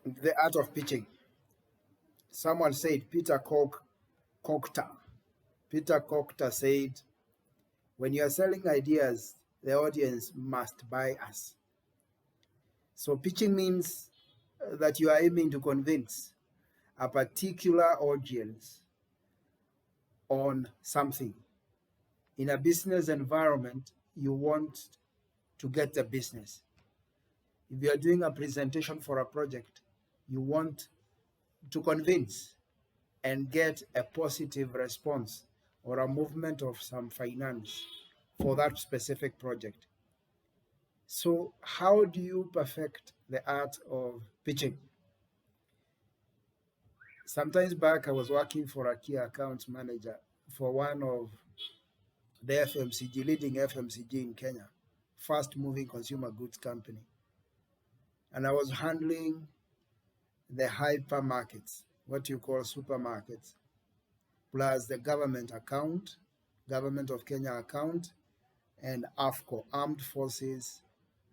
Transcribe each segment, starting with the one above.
The art of pitching. Someone said, Cocter. Peter Cocter said, when you are selling ideas, the audience must buy us. So pitching means that you are aiming to convince a particular audience on something. In a business environment, you want to get the business. If you are doing a presentation for a project, you want to convince and get a positive response or a movement of some finance for that specific project. So how do you perfect the art of pitching? Sometimes back, I was working for a key accounts manager for one of the FMCG, leading FMCG in Kenya, fast moving consumer goods company. And I was handling the hypermarkets, what you call supermarkets, plus the government account, Government of Kenya account, and AFCO, Armed Forces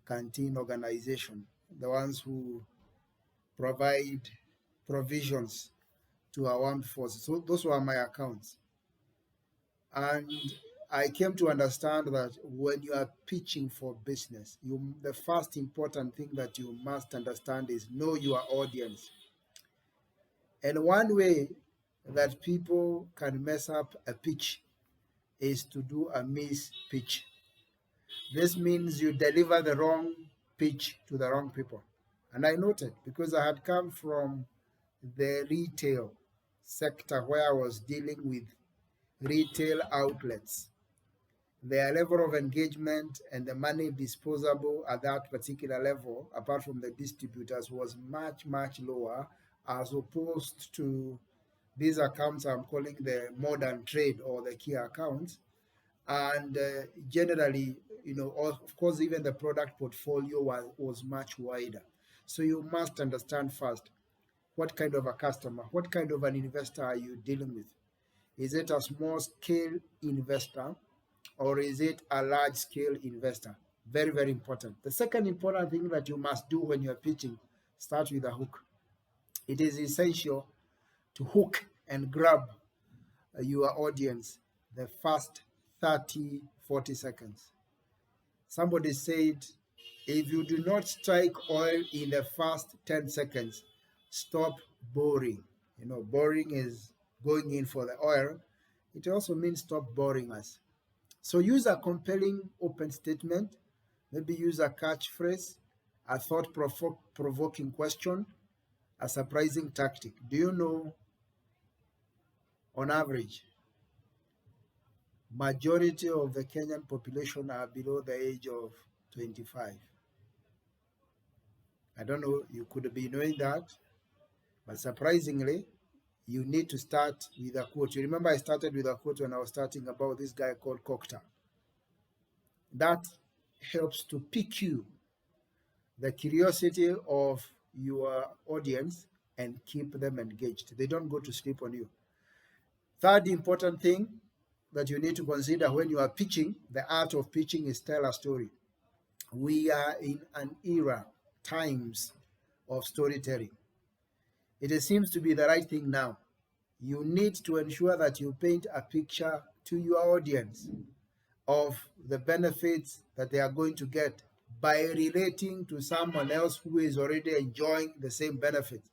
Canteen Organization, the ones who provide provisions to our armed forces. So those were my accounts. And I came to understand that when you are pitching for business, the first important thing that you must understand is know your audience. And one way that people can mess up a pitch is to do a miss pitch. This means you deliver the wrong pitch to the wrong people. And I noted because I had come from the retail sector where I was dealing with retail outlets. Their level of engagement and the money disposable at that particular level, apart from the distributors, was much, much lower as opposed to these accounts I'm calling the modern trade or the key accounts. And generally, of course, even the product portfolio was much wider. So you must understand first what kind of a customer, what kind of an investor are you dealing with? Is it a small scale investor or is it a large scale investor? Very, very important. The second important thing that you must do when you're pitching, start with a hook. It is essential to hook and grab your audience the first 30, 40 seconds. Somebody said, if you do not strike oil in the first 10 seconds, stop boring. Boring is going in for the oil. It also means stop boring us. So use a compelling open statement, maybe use a catchphrase, a thought-provoking question, a surprising tactic. Do you know, on average, majority of the Kenyan population are below the age of 25? I don't know, you could be knowing that, but surprisingly, you need to start with a quote. You remember I started with a quote when I was starting about this guy called Cocter. That helps to pique the curiosity of your audience and keep them engaged. They don't go to sleep on you. Third important thing that you need to consider when you are pitching, the art of pitching, is tell a story. We are in an era, times of storytelling. It seems to be the right thing now. You need to ensure that you paint a picture to your audience of the benefits that they are going to get by relating to someone else who is already enjoying the same benefit.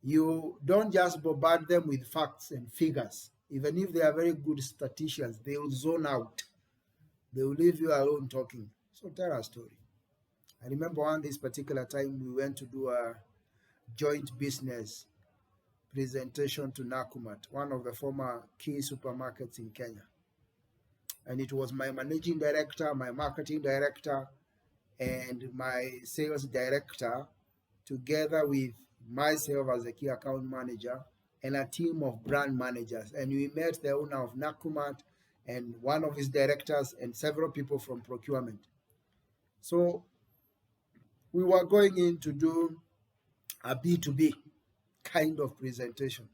You don't just bombard them with facts and figures. Even if they are very good statisticians, they will zone out. They will leave you alone talking. So tell a story. I remember on this particular time we went to do a joint business presentation to Nakumat, one of the former key supermarkets in Kenya. And it was my managing director, my marketing director, and my sales director, together with myself as a key account manager, and a team of brand managers. And we met the owner of Nakumat and one of his directors and several people from procurement. So we were going in to do a B2B kind of presentation.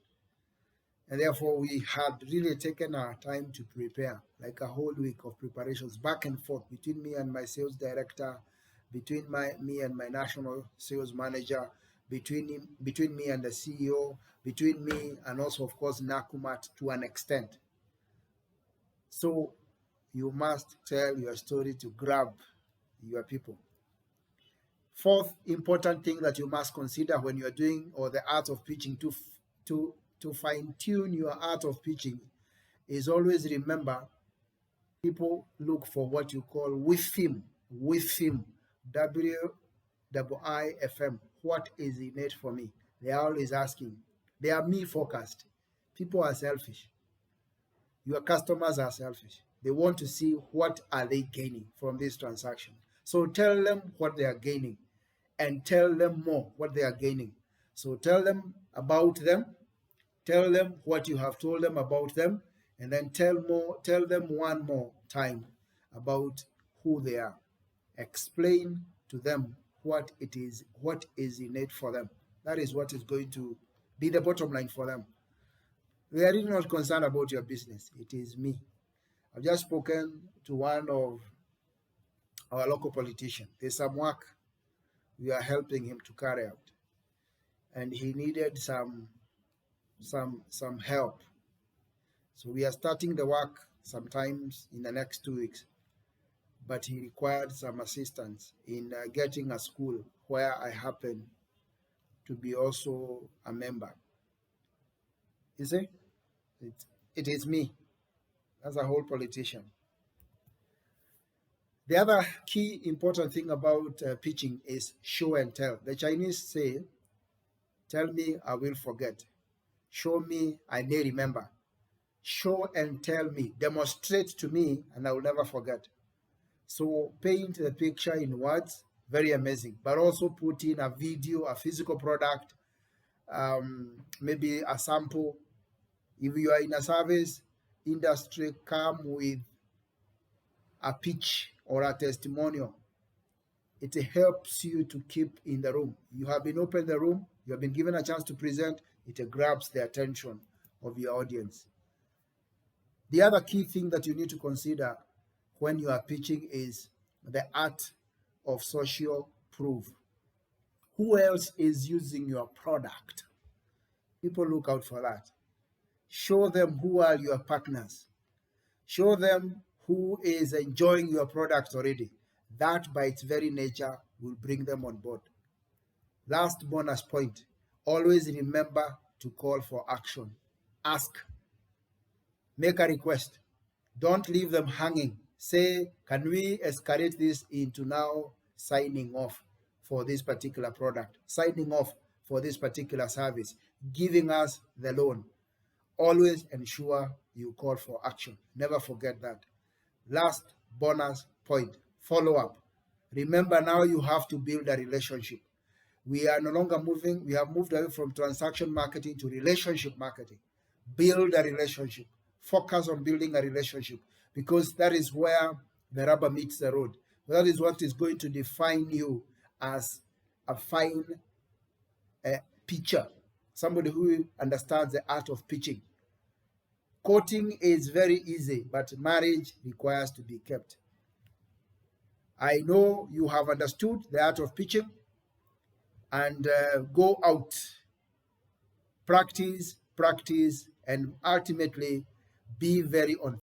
And therefore, we had really taken our time to prepare, like a whole week of preparations back and forth between me and my sales director, between me and my national sales manager, between me and the CEO, between me and also, of course, Nakumat to an extent. So you must tell your story to grab your people. Fourth important thing that you must consider when you're doing or the art of pitching to fine tune your art of pitching is always remember people look for what you call with him, WIIFM. What is in it for me? They are always asking. They are me focused. People are selfish. Your customers are selfish. They want to see what are they gaining from this transaction. So tell them what they are gaining and tell them more what they are gaining. So tell them about them, tell them what you have told them about them, and then tell them one more time about who they are. Explain to them what is in it for them. That is what is going to be the bottom line for them. They are really not concerned about your business. It is me. I've just spoken to one of our local politicians. There's some work we are helping him to carry out, and he needed some help. So we are starting the work sometimes in the next 2 weeks, but he required some assistance in getting a school where I happen to be also a member. You see, it is me as a whole politician. The other key important thing about pitching is show and tell. The Chinese say, tell me, I will forget. Show me, I may remember. Show and tell me, demonstrate to me, and I will never forget. So paint the picture in words, very amazing, but also put in a video, a physical product, maybe a sample. If you are in a service industry, come with a pitch or a testimonial. It helps you to keep in the room. You have been open the room, you have been given a chance to present, it grabs the attention of your audience. The other key thing that you need to consider when you are pitching is the art of social proof. Who else is using your product? People look out for that. Show them who are your partners. Show them who is enjoying your product already. That by its very nature will bring them on board. Last bonus point, always remember to call for action. Ask, make a request. Don't leave them hanging. Say, can we escalate this into now signing off for this particular product, signing off for this particular service, giving us the loan. Always ensure you call for action. Never forget that. Last bonus point, follow up. Remember, now you have to build a relationship. We are no longer moving, we have moved away from transaction marketing to relationship marketing. Build a relationship. Focus on building a relationship because that is where the rubber meets the road. That is what is going to define you as a fine pitcher, somebody who understands the art of pitching. Courting is very easy, but marriage requires to be kept. I know you have understood the art of pitching, and go out, practice, and ultimately be very on